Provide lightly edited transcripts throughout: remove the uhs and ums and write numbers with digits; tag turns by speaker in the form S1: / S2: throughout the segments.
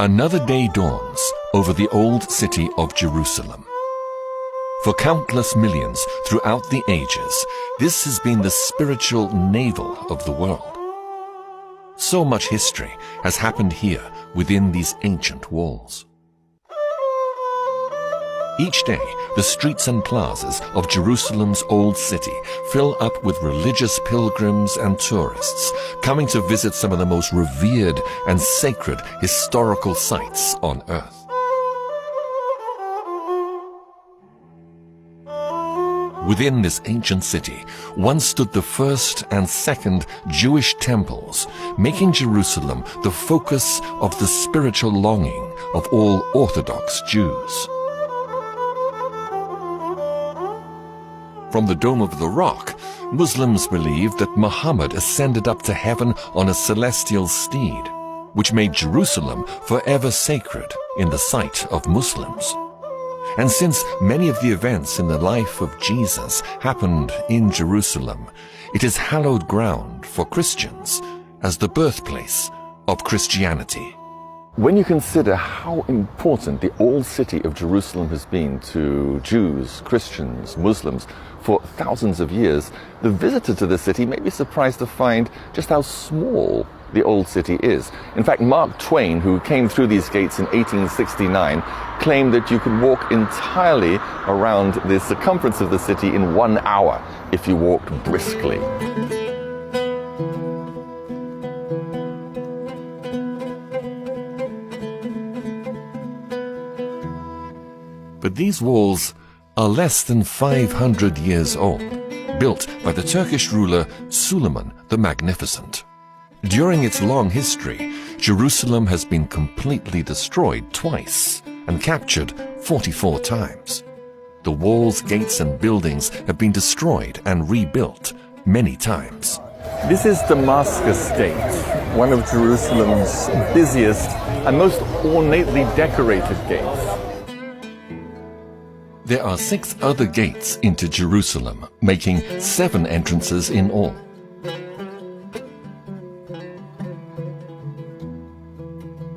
S1: Another day dawns over the old city of Jerusalem. For countless millions throughout the ages, this has been the spiritual navel of the world. So much history has happened here within these ancient walls. Each day, the streets and plazas of Jerusalem's old city fill up with religious pilgrims and tourists coming to visit some of the most revered and sacred historical sites on earth. Within this ancient city, once stood the first and second Jewish temples, making Jerusalem the focus of the spiritual longing of all Orthodox Jews. From the Dome of the Rock, Muslims believe that Muhammad ascended up to heaven on a celestial steed, which made Jerusalem forever sacred in the sight of Muslims. And since many of the events in the life of Jesus happened in Jerusalem, it is hallowed ground for Christians as the birthplace of Christianity. When you consider how important the old city of Jerusalem has been to Jews, Christians, Muslims for thousands of years, the visitor to the city may be surprised to find just how small the old city is. In fact, Mark Twain, who came through these gates in 1869, claimed that you could walk entirely around the circumference of the city in 1 hour if you walked briskly. But these walls are less than 500 years old, built by the Turkish ruler Suleiman the Magnificent. During its long history, Jerusalem has been completely destroyed twice and captured 44 times. The walls, gates, and buildings have been destroyed and rebuilt many times. This is Damascus Gate, one of Jerusalem's busiest and most ornately decorated gates. There are 6 other gates into Jerusalem, making 7 entrances in all.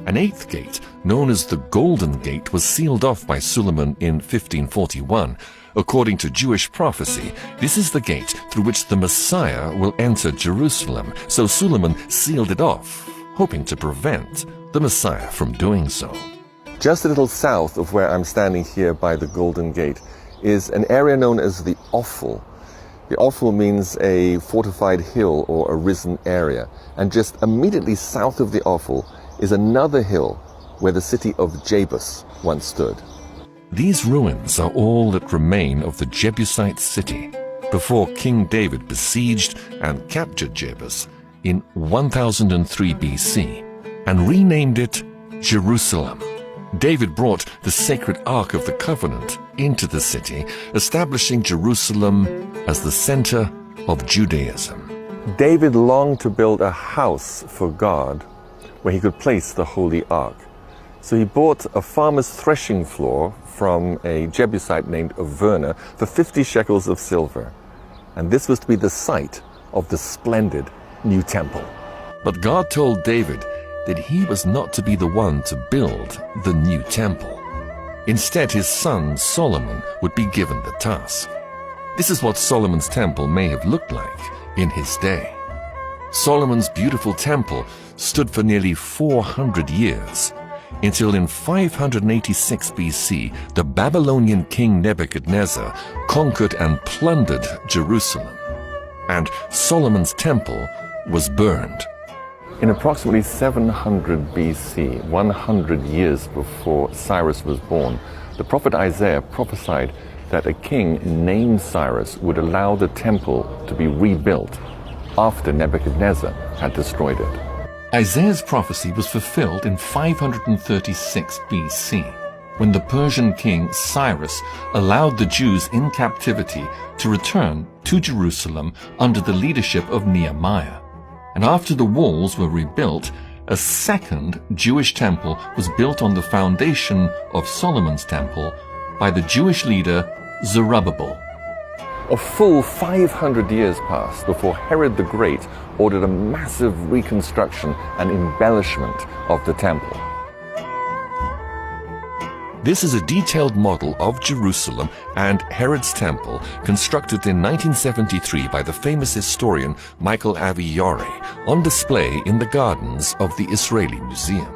S1: An 8th gate, known as the Golden Gate, was sealed off by Suleiman in 1541. According to Jewish prophecy, this is the gate through which the Messiah will enter Jerusalem, so Suleiman sealed it off, hoping to prevent the Messiah from doing so. Just a little south of where I'm standing here by the Golden Gate is an area known as the Offal. The Offal means a fortified hill or a risen area. And just immediately south of the Offal is another hill where the city of Jebus once stood. These ruins are all that remain of the Jebusite city before King David besieged and captured Jebus in 1003 BC and renamed it Jerusalem. David brought the sacred Ark of the Covenant into the city, establishing Jerusalem as the center of Judaism. David longed to build a house for God where he could place the Holy Ark. So he bought a farmer's threshing floor from a Jebusite named Averna for 50 shekels of silver. And this was to be the site of the splendid new temple. But God told David that he was not to be the one to build the new temple. Instead, his son Solomon would be given the task. This is what Solomon's temple may have looked like in his day. Solomon's beautiful temple stood for nearly 400 years, until in 586 BC, the Babylonian king Nebuchadnezzar conquered and plundered Jerusalem, and Solomon's temple was burned. In approximately 700 BC, 100 years before Cyrus was born, the prophet Isaiah prophesied that a king named Cyrus would allow the temple to be rebuilt after Nebuchadnezzar had destroyed it. Isaiah's prophecy was fulfilled in 536 BC, when the Persian king Cyrus allowed the Jews in captivity to return to Jerusalem under the leadership of Nehemiah. And after the walls were rebuilt, a second Jewish temple was built on the foundation of Solomon's temple by the Jewish leader Zerubbabel. A full 500 years passed before Herod the Great ordered a massive reconstruction and embellishment of the temple. This is a detailed model of Jerusalem and Herod's temple constructed in 1973 by the famous historian Michael Avi-Yoreh, on display in the gardens of the Israeli Museum.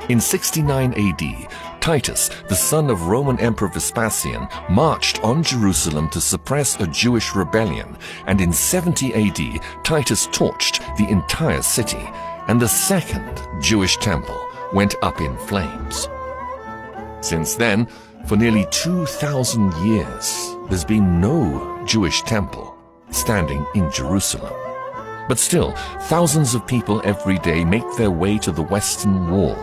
S1: In 69 AD, Titus, the son of Roman Emperor Vespasian, marched on Jerusalem to suppress a Jewish rebellion, and in 70 AD, Titus torched the entire city, and the second Jewish temple went up in flames. Since then, for nearly 2,000 years, there's been no Jewish temple standing in Jerusalem. But still, thousands of people every day make their way to the Western Wall,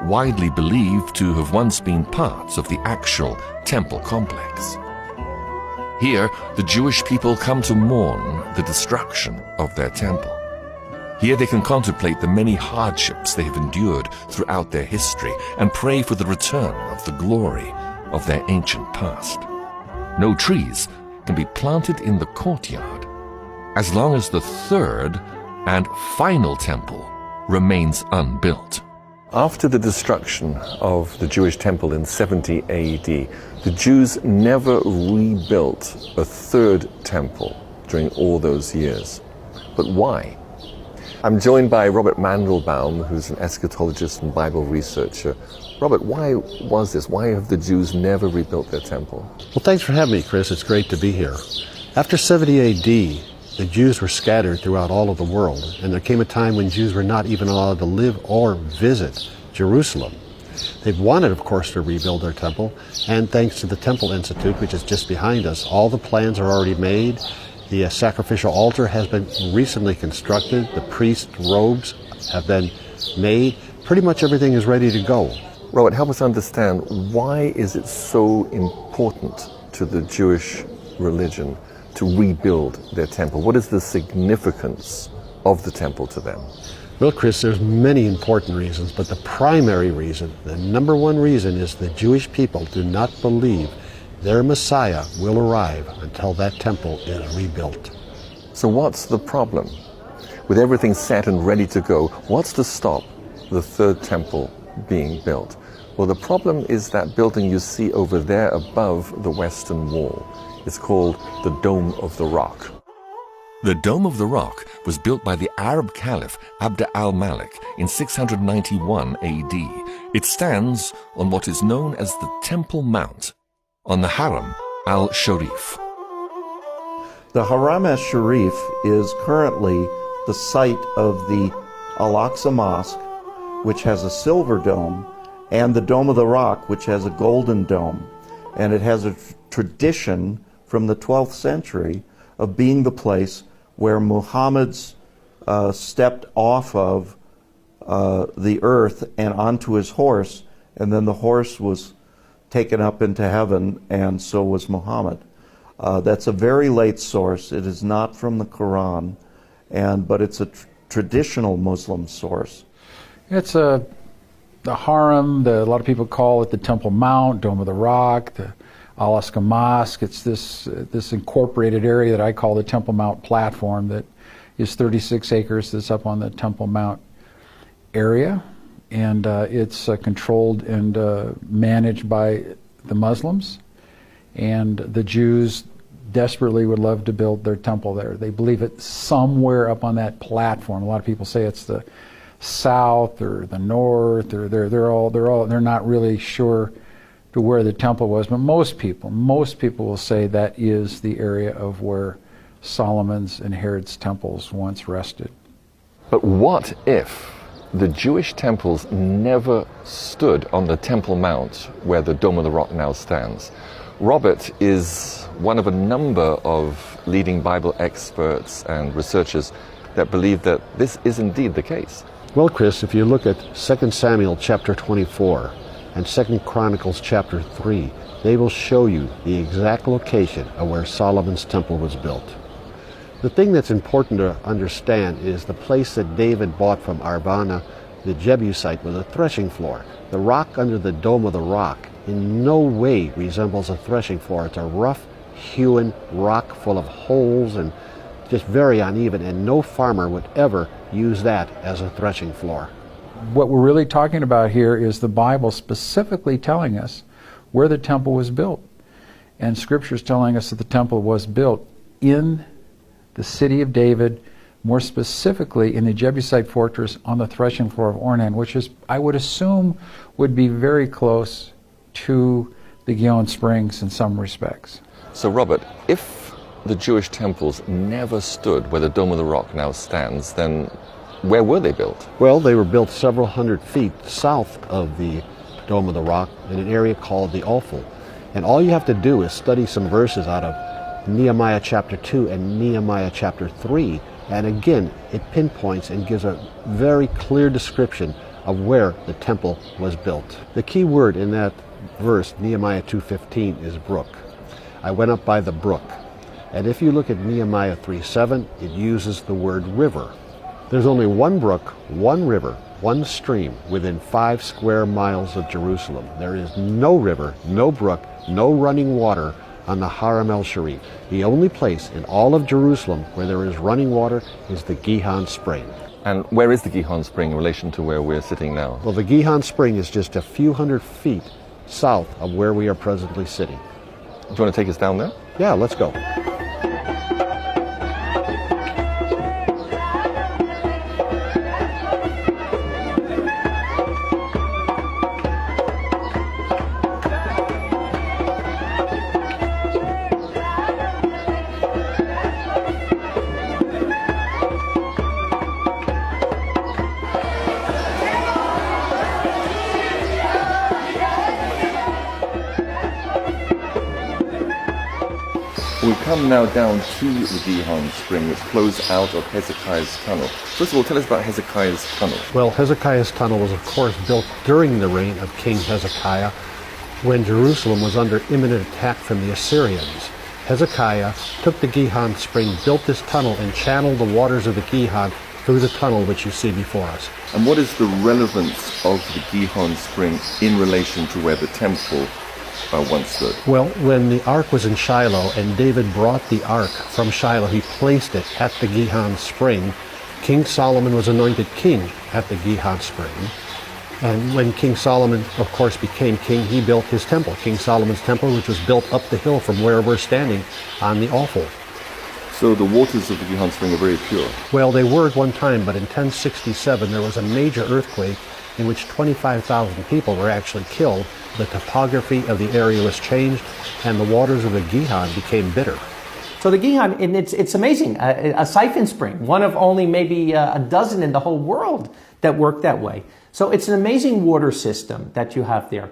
S1: widely believed to have once been part of the actual temple complex. Here, the Jewish people come to mourn the destruction of their temple. Here they can contemplate the many hardships they have endured throughout their history and pray for the return of the glory of their ancient past. No trees can be planted in the courtyard as long as the third and final temple remains unbuilt. After the destruction of the Jewish temple in 70 AD, the Jews never rebuilt a third temple during all those years. But why? I'm joined by Robert Mandelbaum, who's an eschatologist and Bible researcher. Robert, why was this? Why have the Jews never rebuilt their temple?
S2: Well, thanks for having me, Chris. It's great to be here. After 70 AD, the Jews were scattered throughout all of the world, and there came a time when Jews were not even allowed to live or visit Jerusalem. They wanted, of course, to rebuild their temple, and thanks to the Temple Institute, which is just behind us, all the plans are already made. The sacrificial altar has been recently constructed. The priest robes have been made. Pretty much everything is ready to go.
S1: Robert, help us understand, why is it so important to the Jewish religion to rebuild their temple? What is the significance of the temple to them?
S2: Well, Chris, there's many important reasons, but the primary reason, the number one reason, is the Jewish people do not believe their Messiah will arrive until that temple is rebuilt.
S1: So what's the problem? With everything set and ready to go, what's to stop the third temple being built? Well, the problem is that building you see over there above the Western Wall. It's called the Dome of the Rock. The Dome of the Rock was built by the Arab Caliph Abd al-Malik in 691 AD. It stands on what is known as the Temple Mount, on the Haram al-Sharif.
S3: The Haram al-Sharif is currently the site of the Al-Aqsa Mosque, which has a silver dome, and the Dome of the Rock, which has a golden dome. And it has a tradition from the 12th century of being the place where Muhammad's stepped off of the earth and onto his horse, and then the horse was taken up into heaven, and so was Muhammad. That's a very late source. It is not from the Quran, but it's a traditional Muslim source.
S4: It's the Haram. A lot of people call it the Temple Mount, Dome of the Rock, the Al-Aqsa Mosque. It's this incorporated area that I call the Temple Mount platform that is 36 acres that's up on the Temple Mount area. And it's controlled and managed by the Muslims. And the Jews desperately would love to build their temple there. They believe it's somewhere up on that platform. A lot of people say it's the south or the north, or they're not really sure to where the temple was. But most people will say that is the area of where Solomon's and Herod's temples once rested.
S1: But what if the Jewish temples never stood on the Temple Mount where the Dome of the Rock now stands? Robert is one of a number of leading Bible experts and researchers that believe that this is indeed the case.
S2: Well, Chris, if you look at 2 Samuel chapter 24 and 2 Chronicles chapter 3, they will show you the exact location of where Solomon's temple was built. The thing that's important to understand is the place that David bought from Araunah, the Jebusite, was a threshing floor. The rock under the Dome of the Rock in no way resembles a threshing floor. It's a rough-hewn rock full of holes and just very uneven, and no farmer would ever use that as a threshing floor.
S4: What we're really talking about here is the Bible specifically telling us where the temple was built. And Scripture is telling us that the temple was built in the city of David, more specifically in the Jebusite fortress on the threshing floor of Ornan, which is, I would assume, would be very close to the Gihon Springs in some respects.
S1: So, Robert, if the Jewish temples never stood where the Dome of the Rock now stands, then where were they built?
S2: Well, they were built several hundred feet south of the Dome of the Rock in an area called the Ophel. And all you have to do is study some verses out of Nehemiah chapter 2 and Nehemiah chapter 3. And again, it pinpoints and gives a very clear description of where the temple was built. The key word in that verse, Nehemiah 2:15, is brook. I went up by the brook. And if you look at Nehemiah 3:7, it uses the word river. There's only one brook, one river, one stream within 5 square miles of Jerusalem. There is no river, no brook, no running water on the Haram el-Sharif. The only place in all of Jerusalem where there is running water is the Gihon Spring.
S1: And where is the Gihon Spring in relation to where we're sitting now?
S2: Well, the Gihon Spring is just a few hundred feet south of where we are presently sitting.
S1: Do you want to take us down there?
S2: Yeah, let's go.
S1: We come now down to the Gihon Spring, which flows out of Hezekiah's tunnel. First of all, tell us about Hezekiah's tunnel.
S2: Well, Hezekiah's tunnel was, of course, built during the reign of King Hezekiah when Jerusalem was under imminent attack from the Assyrians. Hezekiah took the Gihon Spring, built this tunnel, and channeled the waters of the Gihon through the tunnel which you see before us.
S1: And what is the relevance of the Gihon Spring in relation to where the temple once stood?
S2: Well, when the ark was in Shiloh and David brought the ark from Shiloh, he placed it at the Gihon Spring. King Solomon was anointed king at the Gihon Spring. And when King Solomon, of course, became king, he built his temple, King Solomon's temple, which was built up the hill from where we're standing on the Ophel.
S1: So the waters of the Gihon Spring are very pure.
S2: Well, they were at one time, but in 1067 there was a major earthquake in which 25,000 people were actually killed. The topography of the area was changed, and the waters of the Gihon became bitter.
S5: So the Gihon, and it's amazing, a siphon spring, one of only maybe a dozen in the whole world that work that way. So it's an amazing water system that you have there.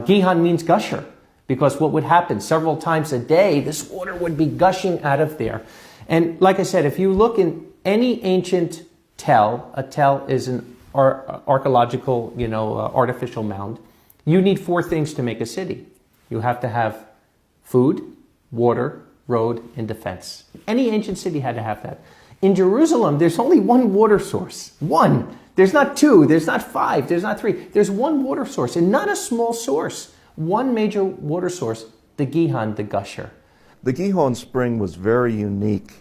S5: Gihon means gusher, because what would happen several times a day, this water would be gushing out of there. And like I said, if you look in any ancient tell, a tell is an archaeological, artificial mound. You need 4 things to make a city. You have to have food, water, road, and defense. Any ancient city had to have that. In Jerusalem, there's only one water source. One. There's not 2, there's not 5, there's not 3. There's one water source, and not a small source. One major water source, the Gihon, the gusher.
S3: The Gihon Spring was very unique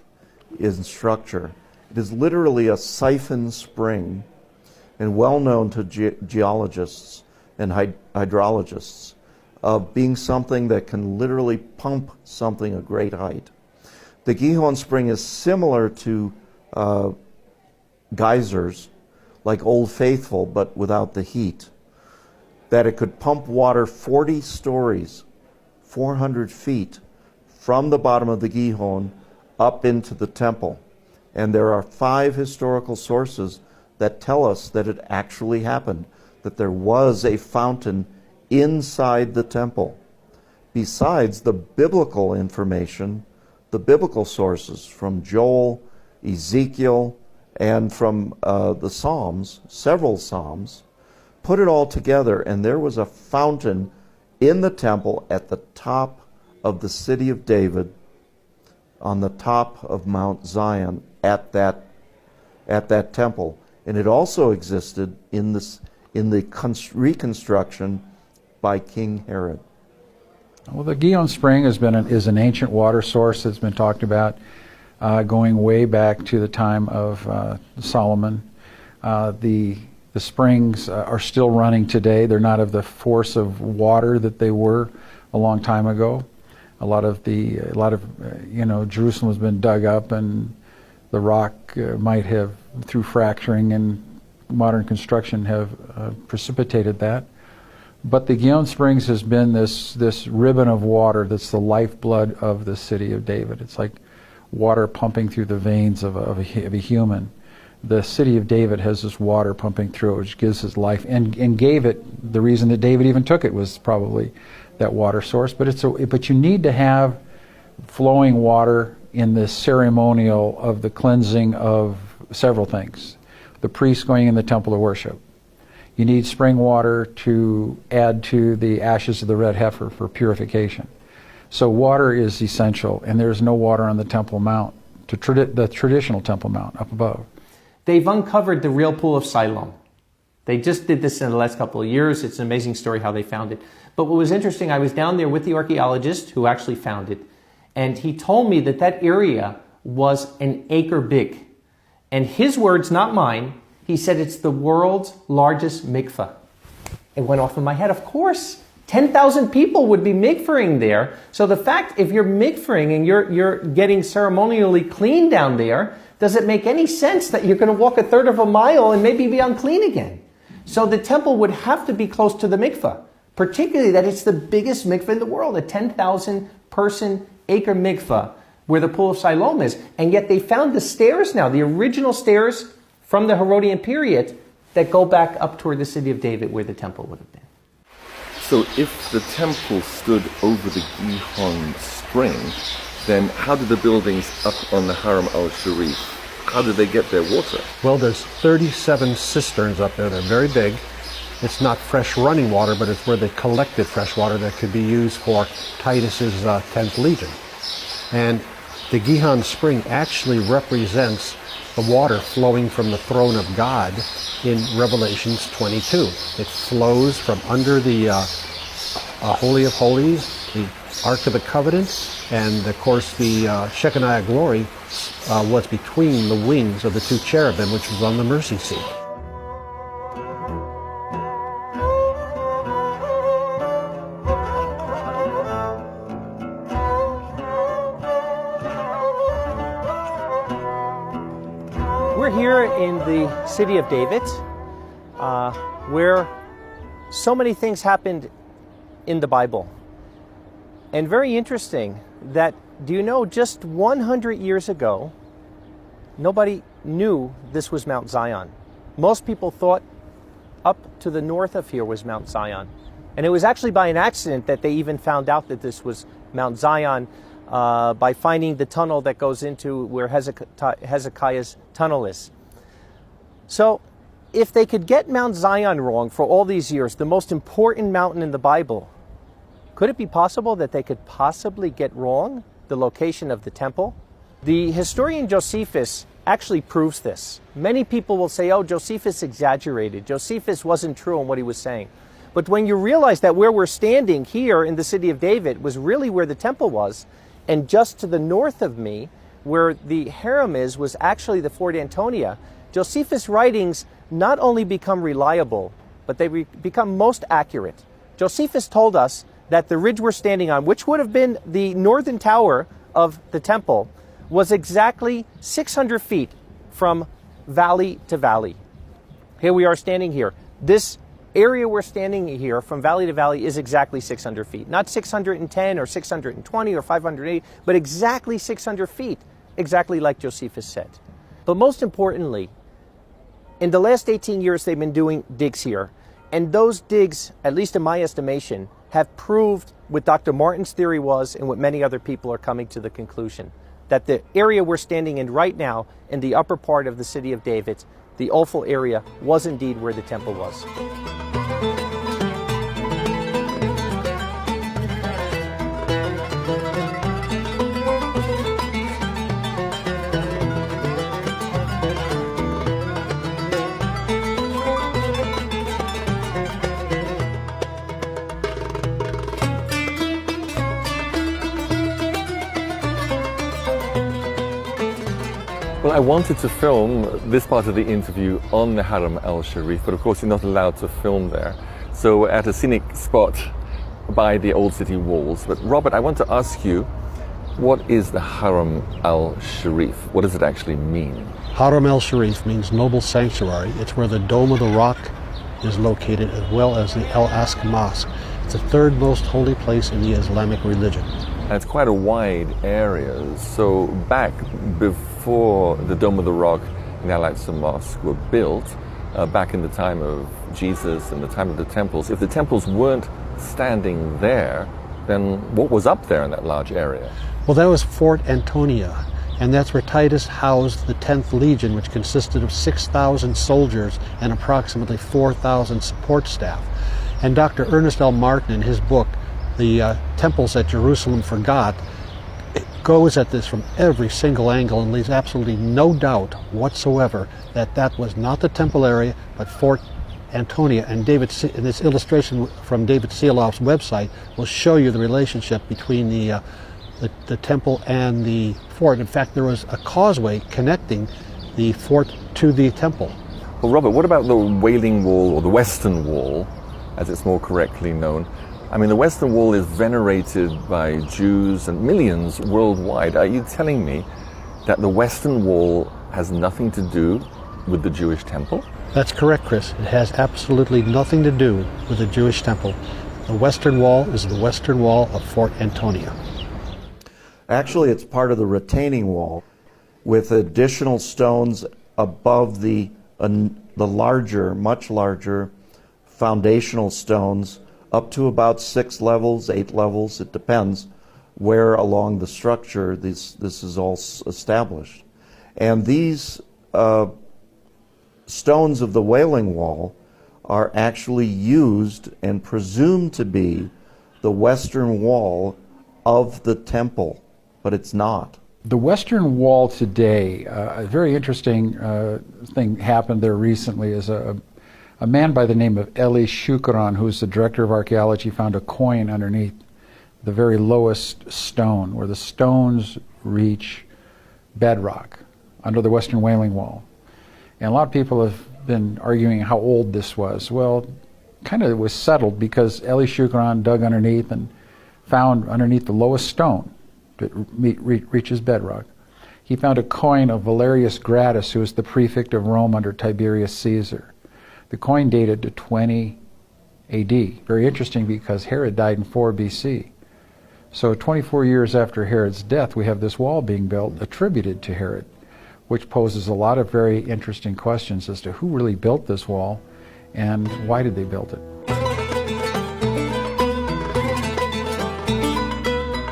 S3: in structure. It is literally a siphon spring and well known to geologists and hydrologists of being something that can literally pump something a great height. The Gihon Spring is similar to geysers, like Old Faithful, but without the heat. That it could pump water 40 stories, 400 feet, from the bottom of the Gihon up into the temple. And there are 5 historical sources that tell us that it actually happened, that there was a fountain inside the temple. Besides the biblical information, the biblical sources from Joel, Ezekiel, and from the Psalms, several Psalms, put it all together, and there was a fountain in the temple at the top of the city of David, on the top of Mount Zion, at that temple. And it also existed in the reconstruction by King Herod.
S4: Well, the Gihon Spring is an ancient water source that's been talked about going way back to the time of Solomon. The The springs are still running today. They're not of the force of water that they were a long time ago. A lot of Jerusalem has been dug up, and the rock might have, through fracturing and modern construction, have precipitated that. But the Gihon Springs has been this ribbon of water that's the lifeblood of the city of David. It's like water pumping through the veins of a human. The city of David has this water pumping through it, which gives his life, and gave it. The reason that David even took it was probably that water source. But you need to have flowing water in the ceremonial of the cleansing of several things. The priests going in the temple to worship. You need spring water to add to the ashes of the red heifer for purification. So water is essential, and there's no water on the Temple Mount, the traditional Temple Mount up above.
S5: They've uncovered the real pool of Siloam. They just did this in the last couple of years. It's an amazing story how they found it. But what was interesting, I was down there with the archaeologist who actually found it, and he told me that that area was an acre big. And his words, not mine, he said it's the world's largest mikveh. It went off in my head. Of course, 10,000 people would be mikvahing there. So the fact, if you're mikvahing and you're getting ceremonially clean down there, does it make any sense that you're going to walk a third of a mile and maybe be unclean again? So the temple would have to be close to the mikveh, particularly that it's the biggest mikveh in the world, a 10,000 person acre mikveh where the pool of Siloam is. And yet they found the stairs now, the original stairs from the Herodian period that go back up toward the city of David where the temple would have been.
S1: So if the temple stood over the Gihon spring, then how did the buildings up on the Haram al-Sharif, how did they get their water?
S2: Well, there's 37 cisterns up there. They're very big. It's not fresh running water, but it's where they collected fresh water that could be used for Titus's 10th Legion. And the Gihon spring actually represents the water flowing from the throne of God in Revelations 22. It flows from under the Holy of Holies, the Ark of the Covenant, and of course the Shekinah glory was between the wings of the two cherubim, which was on the mercy seat.
S5: We're here in the city of David, where so many things happened in the Bible. And very interesting that, do you know, just 100 years ago, nobody knew this was Mount Zion. Most people thought up to the north of here was Mount Zion. And it was actually by an accident that they even found out that this was Mount Zion by finding the tunnel that goes into where Hezekiah's tunnel is. So if they could get Mount Zion wrong for all these years, the most important mountain in the Bible, could it be possible that they could possibly get wrong the location of the temple? The historian Josephus actually proves this. Many people will say, oh, Josephus exaggerated. Josephus wasn't true in what he was saying. But when you realize that where we're standing here in the city of David was really where the temple was, and just to the north of me, where the harem is, was actually the Fort Antonia, Josephus' writings not only become reliable, but they become most accurate. Josephus told us that the ridge we're standing on, which would have been the northern tower of the temple, was exactly 600 feet from valley to valley. Here we are standing here. This area we're standing here from valley to valley is exactly 600 feet. Not 610 or 620 or 580, but exactly 600 feet, exactly like Josephus said. But most importantly, in the last 18 years they've been doing digs here. And those digs, at least in my estimation, have proved what Dr. Martin's theory was and what many other people are coming to the conclusion, that the area we're standing in right now in the upper part of the city of David, the Ophel area, was indeed where the temple was.
S1: Well, I wanted to film this part of the interview on the Haram al-Sharif, but of course you're not allowed to film there. So we're at a scenic spot by the old city walls. But Robert, I want to ask you, what is the Haram al-Sharif? What does it actually mean?
S2: Haram al-Sharif means noble sanctuary. It's where the Dome of the Rock is located, as well as the Al-Aqsa Mosque. It's the third most holy place in the Islamic religion.
S1: And it's quite a wide area. So back before the Dome of the Rock and the Al-Aqsa Mosque were built, back in the time of Jesus and the time of the temples, if the temples weren't standing there, then what was up there in that large area?
S2: Well, that was Fort Antonia, and that's where Titus housed the 10th Legion, which consisted of 6,000 soldiers and approximately 4,000 support staff. And Dr. Ernest L. Martin, in his book, The Temples that Jerusalem Forgot, goes at this from every single angle and leaves absolutely no doubt whatsoever that that was not the temple area, but Fort Antonia. And this illustration from David Seeloff's website will show you the relationship between the temple and the fort. In fact, there was a causeway connecting the fort to the temple.
S1: Well, Robert, what about the Wailing Wall, or the Western Wall, as it's more correctly known? I mean, the Western Wall is venerated by Jews and millions worldwide. Are you telling me that the Western Wall has nothing to do with the Jewish temple?
S2: That's correct, Chris. It has absolutely nothing to do with the Jewish temple. The Western Wall is the Western Wall of Fort Antonia.
S3: Actually, it's part of the retaining wall with additional stones above the larger, much larger foundational stones up to about 6 levels, 8 levels. It depends where along the structure this is all established. And these stones of the Wailing Wall are actually used and presumed to be the Western Wall of the temple, but it's not.
S4: The Western Wall today, a very interesting thing happened there recently is a man by the name of Eli Shukran, who's the director of archaeology, found a coin underneath the very lowest stone, where the stones reach bedrock under the Western Wailing Wall. And a lot of people have been arguing how old this was. Well, kind of it was settled because Eli Shukran dug underneath and found underneath the lowest stone that reaches bedrock, he found a coin of Valerius Gratus, who was the prefect of Rome under Tiberius Caesar. The coin dated to 20 AD. Very interesting because Herod died in 4 BC. So 24 years after Herod's death, we have this wall being built attributed to Herod, which poses a lot of very interesting questions as to who really built this wall and why did they build it.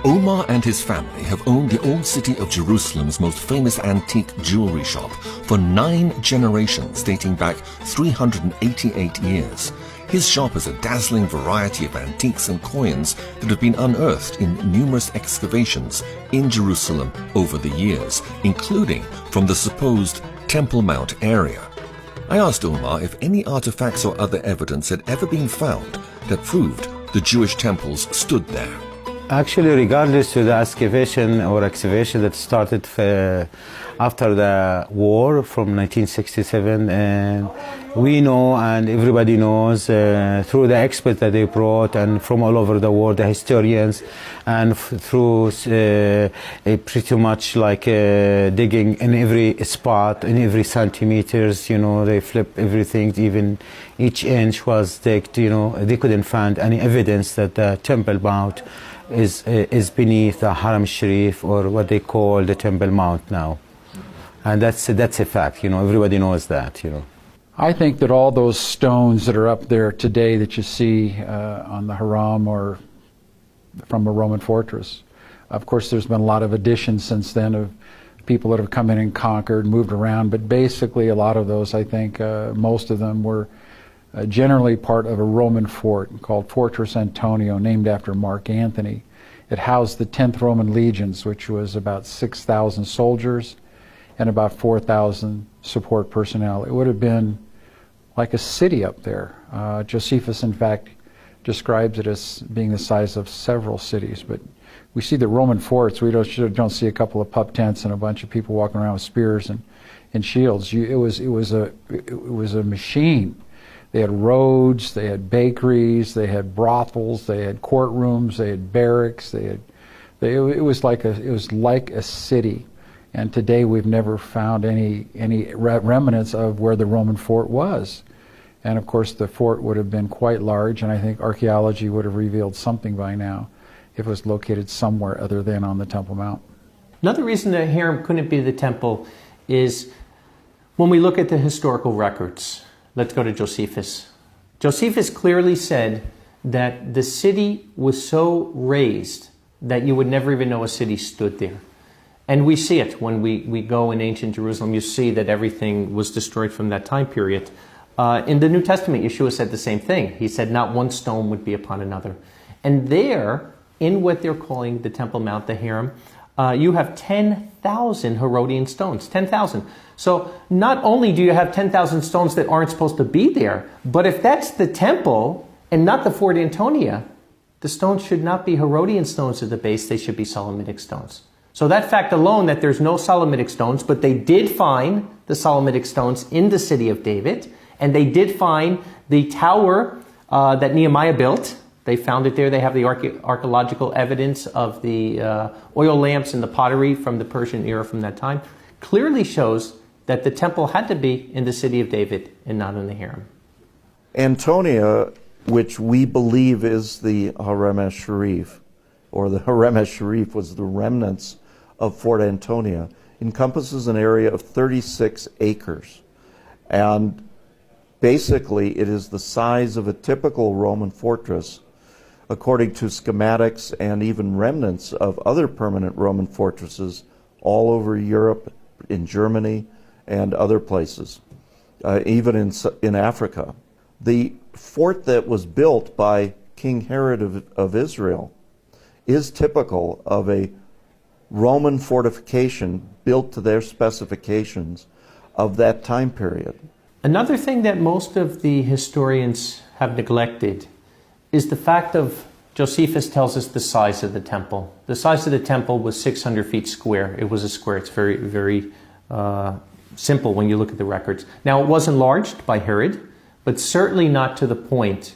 S1: Omar and his family have owned the old city of Jerusalem's most famous antique jewelry shop for 9 generations, dating back 388 years. His shop has a dazzling variety of antiques and coins that have been unearthed in numerous excavations in Jerusalem over the years, including from the supposed Temple Mount area. I asked Omar if any artifacts or other evidence had ever been found that proved the Jewish temples stood there.
S6: Actually, regardless to the excavation that started after the war from 1967, and we know and everybody knows through the experts that they brought and from all over the world, the historians, and through pretty much like digging in every spot, in every centimeters, you know, they flip everything, even each inch was digged, you know, they couldn't find any evidence that the Temple Mount is beneath the Haram Sharif, or what they call the Temple Mount now. And that's a fact, you know, everybody knows that, you know.
S4: I think that all those stones that are up there today that you see on the Haram or from a Roman fortress, of course there's been a lot of additions since then of people that have come in and conquered, moved around, but basically a lot of those, I think, most of them were generally part of a Roman fort called Fortress Antonio, named after Mark Antony. It housed the 10th Roman legions, which was about 6,000 soldiers and about 4,000 support personnel. It would have been like a city up there. Josephus, in fact, describes it as being the size of several cities. But we see the Roman forts, we don't see a couple of pup tents and a bunch of people walking around with spears and and shields. It was a machine. They had roads, they had bakeries, they had brothels, they had courtrooms, they had barracks. It was like a city. And today we've never found any remnants of where the Roman fort was. And of course the fort would have been quite large, and I think archaeology would have revealed something by now if it was located somewhere other than on the Temple Mount.
S5: Another reason the harem couldn't be the temple is when we look at the historical records. Let's go to Josephus. Josephus clearly said that the city was so raised that you would never even know a city stood there. And we see it when we go in ancient Jerusalem. You see that everything was destroyed from that time period. In the New Testament, Yeshua said the same thing. He said not one stone would be upon another. And there, in what they're calling the Temple Mount, the harem, you have 10,000 Herodian stones. 10,000. So not only do you have 10,000 stones that aren't supposed to be there, but if that's the temple and not the Fort Antonia, the stones should not be Herodian stones at the base. They should be Solomonic stones. So that fact alone, that there's no Solomonic stones, but they did find the Solomonic stones in the city of David, and they did find the tower that Nehemiah built. They found it there. They have the archaeological evidence of the oil lamps and the pottery from the Persian era from that time. Clearly shows that the temple had to be in the city of David and not in the harem.
S3: Antonia, which we believe is the Harem Sharif, or the Harem Sharif was the remnants of Fort Antonia, encompasses an area of 36 acres. And basically, it is the size of a typical Roman fortress, according to schematics and even remnants of other permanent Roman fortresses all over Europe, in Germany, and other places, even in Africa. The fort that was built by King Herod of Israel is typical of a Roman fortification built to their specifications of that time period.
S5: Another thing that most of the historians have neglected is the fact of, Josephus tells us the size of the temple. The size of the temple was 600 feet square. It was a square. It's very, very simple when you look at the records. Now, it was enlarged by Herod, but certainly not to the point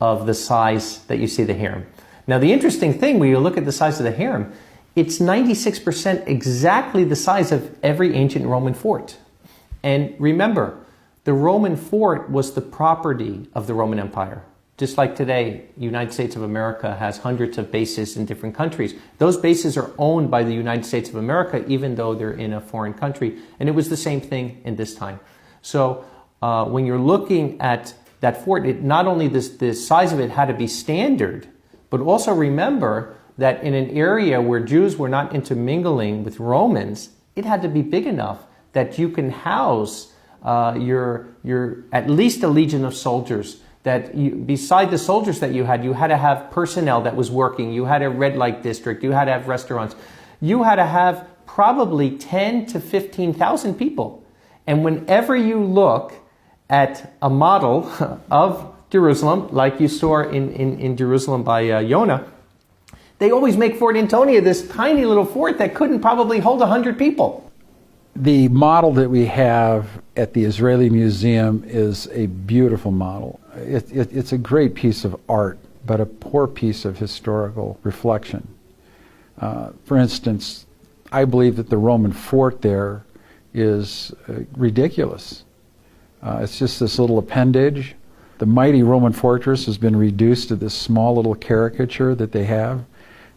S5: of the size that you see the harem. Now, the interesting thing, when you look at the size of the harem, it's 96% exactly the size of every ancient Roman fort. And remember, the Roman fort was the property of the Roman Empire. Just like today, United States of America has hundreds of bases in different countries. Those bases are owned by the United States of America, even though they're in a foreign country. And it was the same thing in this time. So when you're looking at that fort, not only the size of it had to be standard, but also remember that in an area where Jews were not intermingling with Romans, it had to be big enough that you can house your at least a legion of soldiers. That beside the soldiers that you had to have personnel that was working. You had a red light district. You had to have restaurants. You had to have probably 10 to 15,000 people. And whenever you look at a model of Jerusalem, like you saw in Jerusalem by Yonah, they always make Fort Antonia this tiny little fort that couldn't probably hold 100 people.
S4: The model that we have at the Israeli Museum is a beautiful model. It's a great piece of art, but a poor piece of historical reflection. For instance, I believe that the Roman fort there is ridiculous. It's just this little appendage. The mighty Roman fortress has been reduced to this small little caricature that they have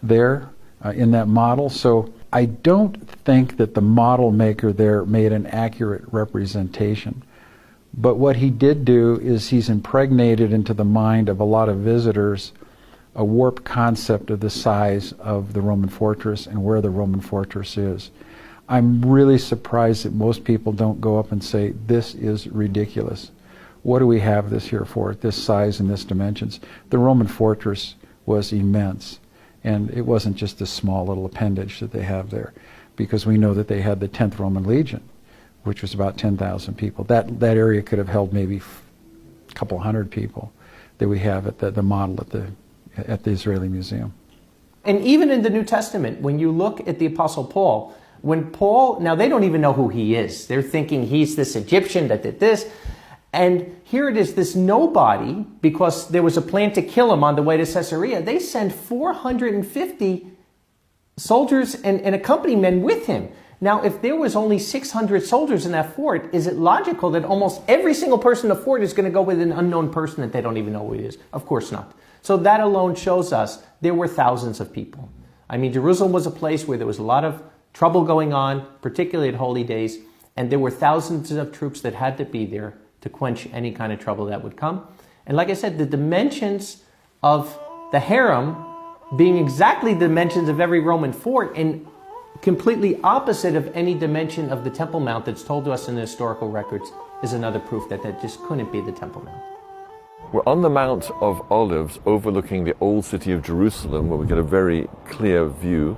S4: there in that model. So I don't think that the model maker there made an accurate representation. But what he did do is he's impregnated into the mind of a lot of visitors a warped concept of the size of the Roman fortress and where the Roman fortress is. I'm really surprised that most people don't go up and say, this is ridiculous. What do we have this here for, this size and this dimensions? The Roman fortress was immense. And it wasn't just this small little appendage that they have there, because we know that they had the 10th Roman Legion, which was about 10,000 people. That area could have held maybe a couple hundred people that we have at the model at the Israeli Museum.
S5: And even in the New Testament, when you look at the Apostle Paul, When Paul, now they don't even know who he is. They're thinking he's this Egyptian that did this. And here it is, this nobody, because there was a plan to kill him on the way to Caesarea. They send 450 soldiers and accompanying men with him. Now, if there was only 600 soldiers in that fort, is it logical that almost every single person in the fort is going to go with an unknown person that they don't even know who he is? Of course not. So that alone shows us there were thousands of people. I mean, Jerusalem was a place where there was a lot of trouble going on, particularly at holy days, and there were thousands of troops that had to be there to quench any kind of trouble that would come. And like I said, the dimensions of the harem being exactly the dimensions of every Roman fort and completely opposite of any dimension of the Temple Mount that's told to us in the historical records is another proof that that just couldn't be the Temple Mount.
S1: We're on the Mount of Olives overlooking the old city of Jerusalem, where we get a very clear view.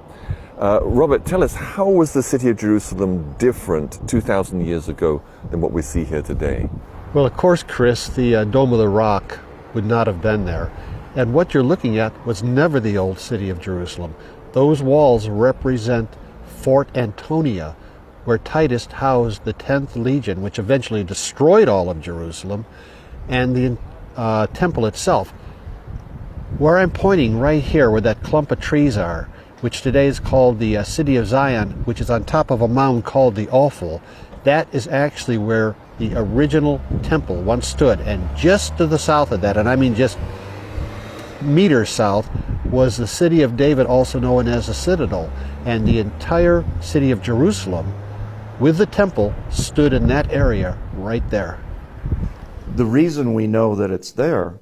S1: Robert, tell us, how was the city of Jerusalem different 2,000 years ago than what we see here today?
S2: Well, of course, Chris, the Dome of the Rock would not have been there. And what you're looking at was never the old city of Jerusalem. Those walls represent Fort Antonia, where Titus housed the 10th Legion, which eventually destroyed all of Jerusalem, and the temple itself. Where I'm pointing right here, where that clump of trees are, which today is called the City of Zion, which is on top of a mound called the Ophel, that is actually where the original temple once stood. And just to the south of that, and I mean just meters south, was the city of David, also known as the Citadel. And the entire city of Jerusalem, with the temple, stood in that area right there.
S3: The reason we know that it's there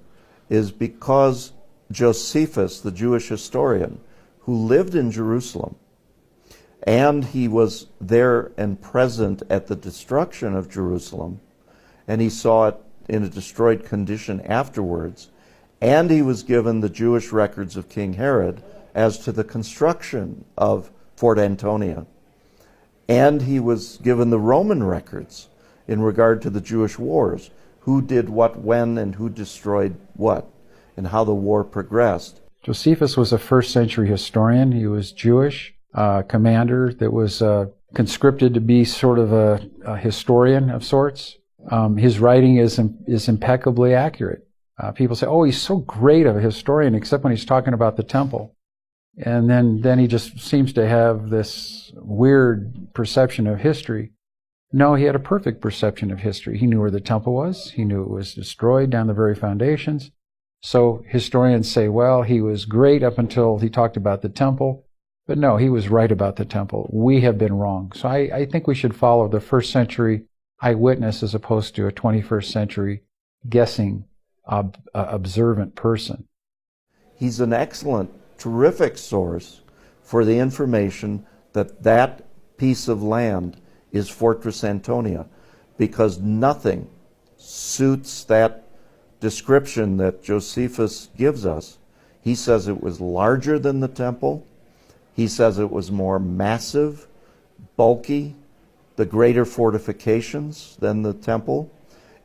S3: is because Josephus, the Jewish historian, who lived in Jerusalem, and he was there and present at the destruction of Jerusalem, and he saw it in a destroyed condition afterwards, and he was given the Jewish records of King Herod as to the construction of Fort Antonia, and he was given the Roman records in regard to the Jewish wars, who did what when and who destroyed what, and how the war progressed.
S4: Josephus was a first century historian. He was Jewish, commander that was conscripted to be sort of a historian of sorts. His writing is impeccably accurate. People say, oh, he's so great of a historian, except when he's talking about the temple. And then he just seems to have this weird perception of history. No, he had a perfect perception of history. He knew where the temple was. He knew it was destroyed down the very foundations. So historians say, well, he was great up until he talked about the temple. But no, he was right about the temple. We have been wrong. So I think we should follow the first century eyewitness as opposed to a 21st century guessing, observant person.
S3: He's an excellent, terrific source for the information that that piece of land is Fortress Antonia, because nothing suits that description that Josephus gives us. He says it was larger than the temple. He says it was more massive, bulky, the greater fortifications than the temple.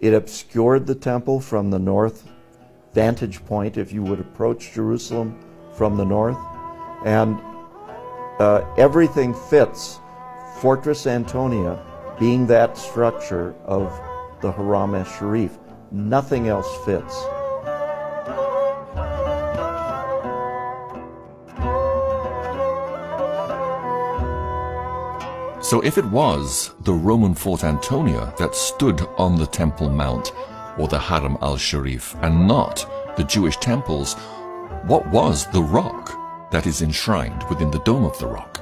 S3: It obscured the temple from the north vantage point if you would approach Jerusalem from the north. And everything fits Fortress Antonia being that structure of the Haram Sharif. Nothing else fits.
S1: So if it was the Roman Fort Antonia that stood on the Temple Mount, or the Haram al-Sharif, and not the Jewish temples, what was the rock that is enshrined within the Dome of the Rock?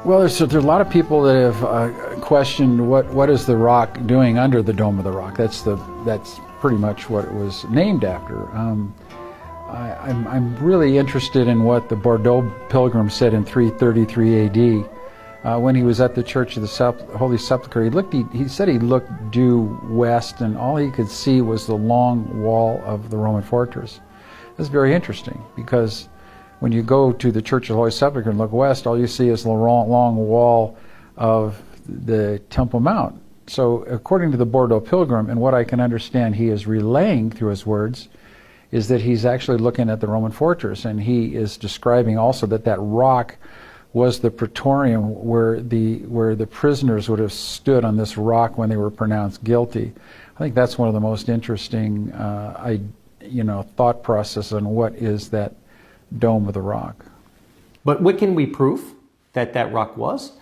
S4: Well, there's a lot of people that have questioned what is the rock doing under the Dome of the Rock. That's pretty much what it was named after. I'm really interested in what the Bordeaux pilgrim said in 333 A.D. When he was at the Church of the Holy Sepulchre. He said he looked due west, and all he could see was the long wall of the Roman fortress. That's very interesting, because when you go to the Church of the Holy Sepulchre and look west, all you see is the long wall of the Temple Mount. So according to the Bordeaux pilgrim, and what I can understand he is relaying through his words, is that he's actually looking at the Roman fortress, and he is describing also that rock was the Praetorium, where the prisoners would have stood on this rock when they were pronounced guilty. I think that's one of the most interesting thought process on what is that Dome of the Rock.
S5: But what can we prove that rock was?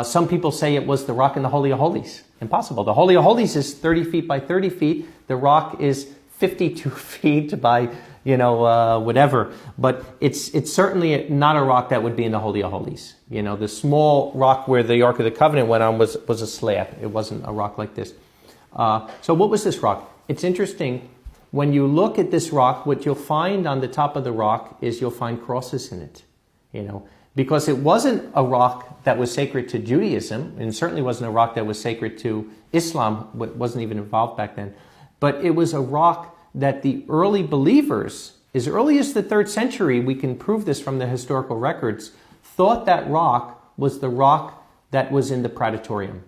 S5: Some people say it was the rock in the Holy of Holies. Impossible. The Holy of Holies is 30 feet by 30 feet. The rock is 52 feet by, whatever. But it's certainly not a rock that would be in the Holy of Holies. The small rock where the Ark of the Covenant went on was a slab. It wasn't a rock like this. So what was this rock? It's interesting. When you look at this rock, what you'll find on the top of the rock is you'll find crosses in it. Because it wasn't a rock that was sacred to Judaism, and certainly wasn't a rock that was sacred to Islam, wasn't even involved back then. But it was a rock that the early believers, as early as the 3rd century, we can prove this from the historical records, thought that rock was the rock that was in the Praetorium.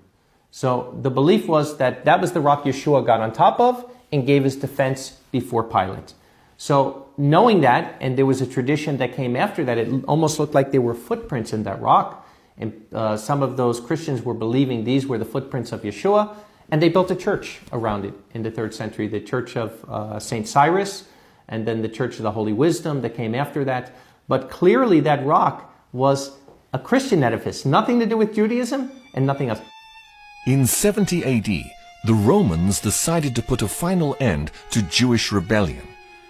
S5: So the belief was that that was the rock Yeshua got on top of and gave his defense before Pilate. So knowing that, and there was a tradition that came after that, it almost looked like there were footprints in that rock. And some of those Christians were believing these were the footprints of Yeshua. And they built a church around it in the 3rd century, the Church of St. Cyrus, and then the Church of the Holy Wisdom that came after that. But clearly that rock was a Christian edifice, nothing to do with Judaism and nothing else.
S1: In 70 AD, the Romans decided to put a final end to Jewish rebellion,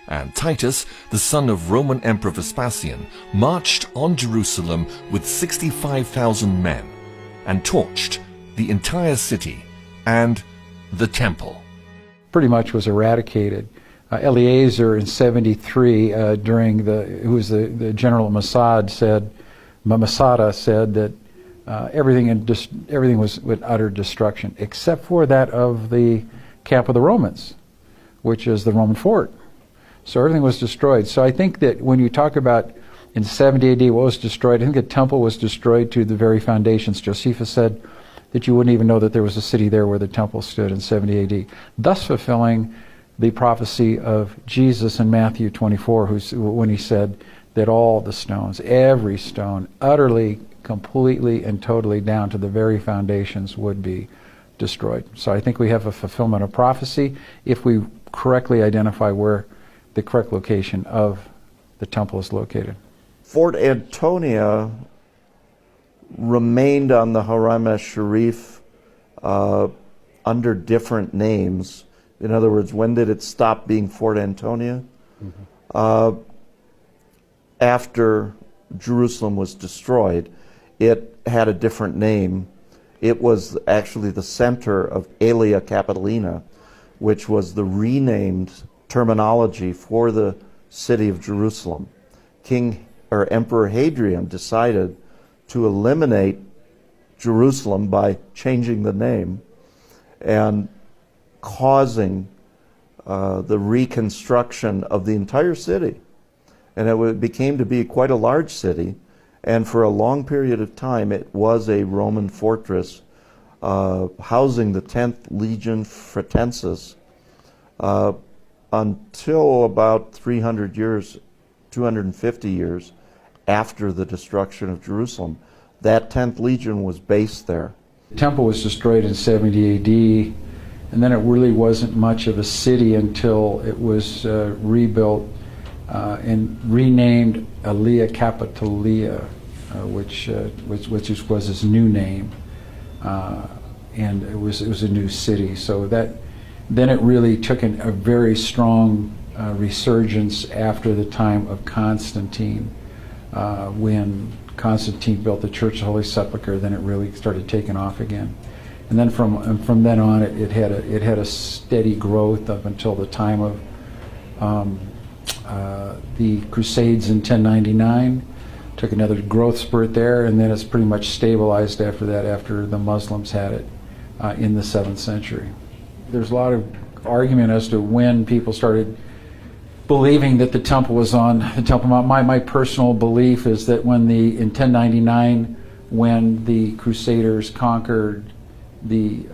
S1: and Titus, the son of Roman Emperor Vespasian, marched on Jerusalem with 65,000 men and torched the entire city and the temple.
S4: Pretty much was eradicated. Eleazar in 73, who was the general of Masada, said that everything was with utter destruction, except for that of the camp of the Romans, which is the Roman fort. So everything was destroyed. So I think that when you talk about in 70 AD what was destroyed, I think the temple was destroyed to the very foundations. Josephus said that you wouldn't even know that there was a city there where the temple stood in 70 AD, thus fulfilling the prophecy of Jesus in Matthew 24, when he said that all the stones, every stone, utterly, completely, and totally down to the very foundations would be destroyed. So I think we have a fulfillment of prophecy if we correctly identify where the correct location of the temple is located.
S3: Fort Antonia remained on the Haram Sharif under different names. In other words, when did it stop being Fort Antonia? After Jerusalem was destroyed, it had a different name. It was actually the center of Aelia Capitolina, which was the renamed terminology for the city of Jerusalem. Emperor Hadrian decided to eliminate Jerusalem by changing the name and causing the reconstruction of the entire city. And it became to be quite a large city, and for a long period of time it was a Roman fortress housing the 10th Legion Fretensis until about 250 years after the destruction of Jerusalem. That 10th Legion was based there.
S4: The temple was destroyed in 70 AD, and then it really wasn't much of a city until it was rebuilt and renamed Aelia Capitolia, which was his new name, and it was a new city. So then it really took a very strong resurgence after the time of Constantine, when Constantine built the Church of the Holy Sepulchre. Then it really started taking off again, and then from then on it had a steady growth up until the time of the Crusades in 1099. Took another growth spurt there, and then it's pretty much stabilized after that, after the Muslims had it in the 7th century. There's a lot of argument as to when people started believing that the temple was on the Temple Mount. My personal belief is that in 1099, when the Crusaders conquered the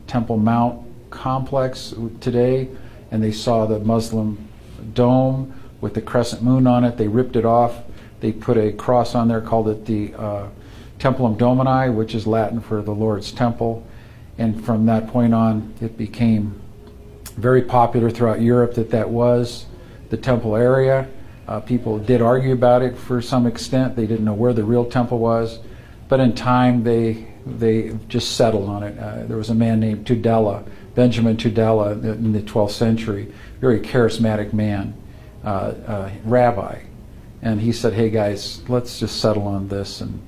S4: Temple Mount complex today, and they saw the Muslim dome with the crescent moon on it, they ripped it off. They put a cross on there, called it the Templum Domini, which is Latin for the Lord's Temple. And from that point on, it became very popular throughout Europe that was the temple area. People did argue about it for some extent. They didn't know where the real temple was. But in time, they just settled on it. There was a man named Tudela, Benjamin Tudela, in the 12th century, very charismatic man, rabbi. And he said, hey guys, let's just settle on this. And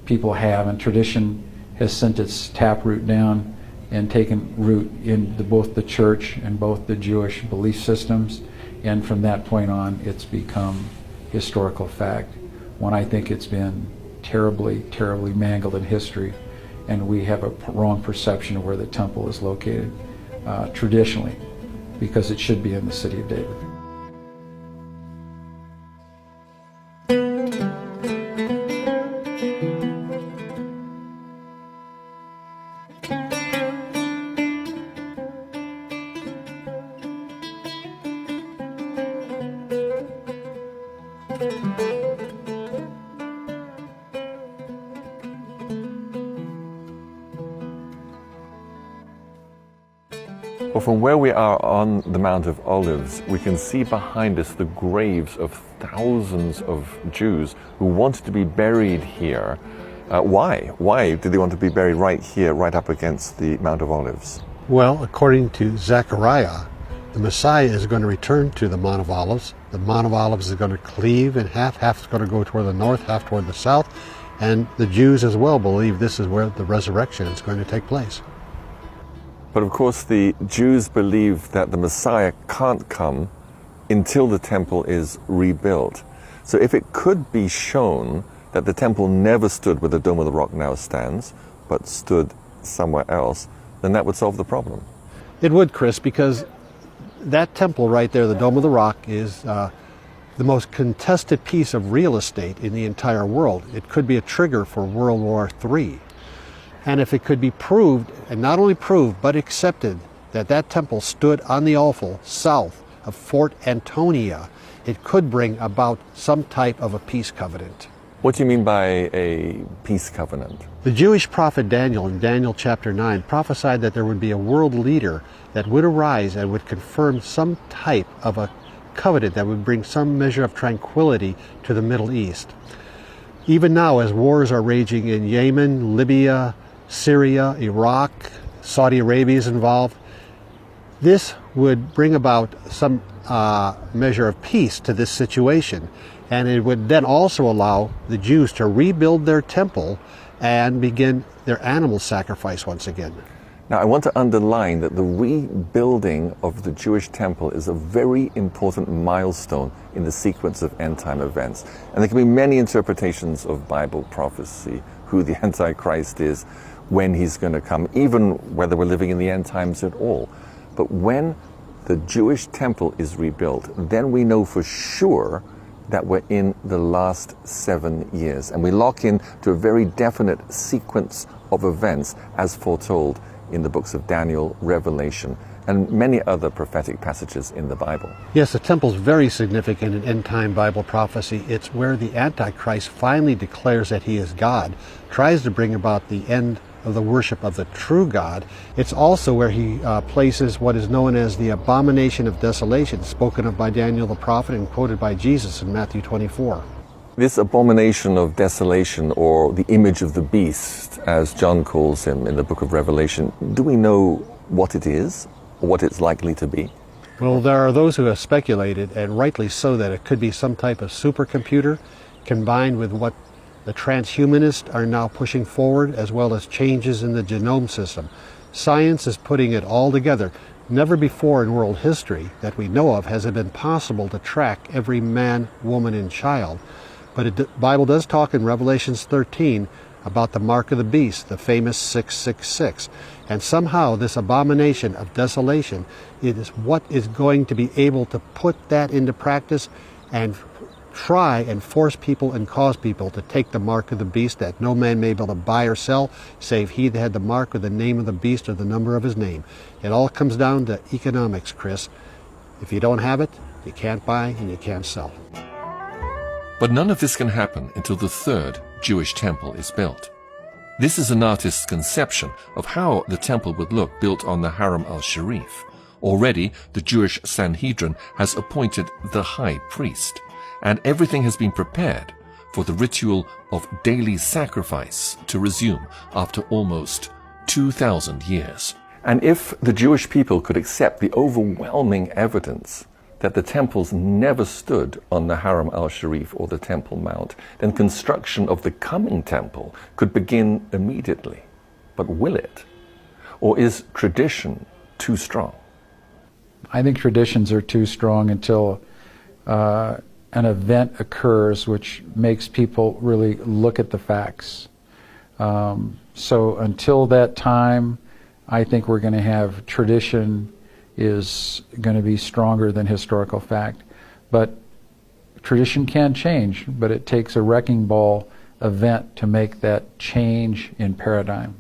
S4: people have, and tradition has sent its taproot down and taken root in both the church and both the Jewish belief systems. And from that point on, it's become historical fact. When I think it's been terribly, terribly mangled in history, and we have a wrong perception of where the temple is located traditionally, because it should be in the city of David.
S1: Well, from where we are on the Mount of Olives, we can see behind us the graves of thousands of Jews who wanted to be buried here. Why? Why did they want to be buried right here, right up against the Mount of Olives?
S2: Well, according to Zechariah, the Messiah is going to return to the Mount of Olives. The Mount of Olives is going to cleave in half. Half is going to go toward the north, half toward the south. And the Jews as well believe this is where the resurrection is going to take place.
S1: But of course, the Jews believe that the Messiah can't come until the temple is rebuilt. So if it could be shown that the temple never stood where the Dome of the Rock now stands, but stood somewhere else, then that would solve the problem.
S2: It would, Chris, because that temple right there, the Dome of the Rock, is the most contested piece of real estate in the entire world. It could be a trigger for World War III. And if it could be proved, and not only proved, but accepted, that that temple stood on the offal south of Fort Antonia, it could bring about some type of a peace covenant.
S1: What do you mean by a peace covenant?
S2: The Jewish prophet Daniel, in Daniel chapter 9, prophesied that there would be a world leader that would arise and would confirm some type of a covenant that would bring some measure of tranquility to the Middle East. Even now, as wars are raging in Yemen, Libya, Syria, Iraq, Saudi Arabia is involved, this would bring about some measure of peace to this situation. And it would then also allow the Jews to rebuild their temple and begin their animal sacrifice once again.
S1: Now, I want to underline that the rebuilding of the Jewish temple is a very important milestone in the sequence of end-time events. And there can be many interpretations of Bible prophecy, who the Antichrist is, when he's going to come, even whether we're living in the end times at all. But when the Jewish temple is rebuilt, then we know for sure that we're in the last 7 years. And we lock in to a very definite sequence of events as foretold in the books of Daniel, Revelation, and many other prophetic passages in the Bible.
S2: Yes, the temple's very significant in end-time Bible prophecy. It's where the Antichrist finally declares that he is God, tries to bring about the end of the worship of the true God. It's also where he places what is known as the abomination of desolation, spoken of by Daniel the prophet and quoted by Jesus in Matthew 24.
S1: This abomination of desolation, or the image of the beast, as John calls him in the book of Revelation, do we know what it is, or what it's likely to be?
S2: Well, there are those who have speculated, and rightly so, that it could be some type of supercomputer combined with what the transhumanists are now pushing forward, as well as changes in the genome system. Science is putting it all together. Never before in world history that we know of has it been possible to track every man, woman, and child. But the Bible does talk in Revelations 13 about the mark of the beast, the famous 666. And somehow this abomination of desolation, it is what is going to be able to put that into practice and try and force people and cause people to take the mark of the beast, that no man may be able to buy or sell, save he that had the mark or the name of the beast or the number of his name. It all comes down to economics, Chris. If you don't have it, you can't buy and you can't sell.
S1: But none of this can happen until the third Jewish temple is built. This is an artist's conception of how the temple would look built on the Haram al-Sharif. Already, the Jewish Sanhedrin has appointed the high priest, and everything has been prepared for the ritual of daily sacrifice to resume after almost 2,000 years. And if the Jewish people could accept the overwhelming evidence that the temples never stood on the Haram al-Sharif or the Temple Mount, then construction of the coming temple could begin immediately. But will it? Or is tradition too strong?
S4: I think traditions are too strong until an event occurs which makes people really look at the facts. So until that time, I think we're going to have tradition is going to be stronger than historical fact. But tradition can change, but it takes a wrecking ball event to make that change in paradigm.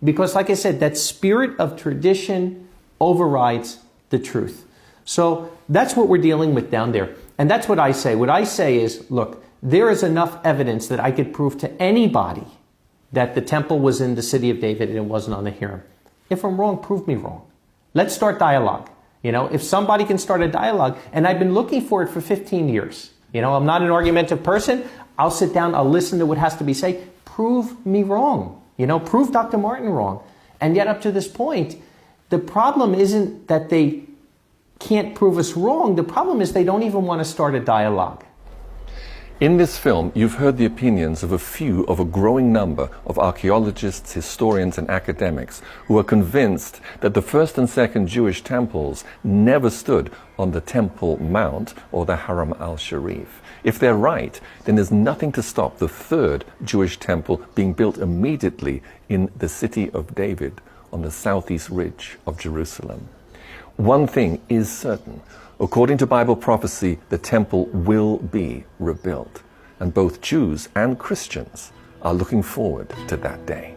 S5: Because like I said, that spirit of tradition overrides the truth. So that's what we're dealing with down there. And that's what I say. What I say is, look, there is enough evidence that I could prove to anybody that the temple was in the city of David and it wasn't on the Hiram. If I'm wrong, prove me wrong. Let's start dialogue. You know, if somebody can start a dialogue, and I've been looking for it for 15 years. You know, I'm not an argumentative person. I'll sit down, I'll listen to what has to be said. Prove me wrong. You know, prove Dr. Martin wrong. And yet up to this point, the problem isn't that they can't prove us wrong. The problem is they don't even want to start a dialogue.
S1: In this film, you've heard the opinions of a few of a growing number of archaeologists, historians, and academics who are convinced that the first and second Jewish temples never stood on the Temple Mount or the Haram al-Sharif. If they're right, then there's nothing to stop the third Jewish temple being built immediately in the city of David on the southeast ridge of Jerusalem. One thing is certain. According to Bible prophecy, the temple will be rebuilt, and both Jews and Christians are looking forward to that day.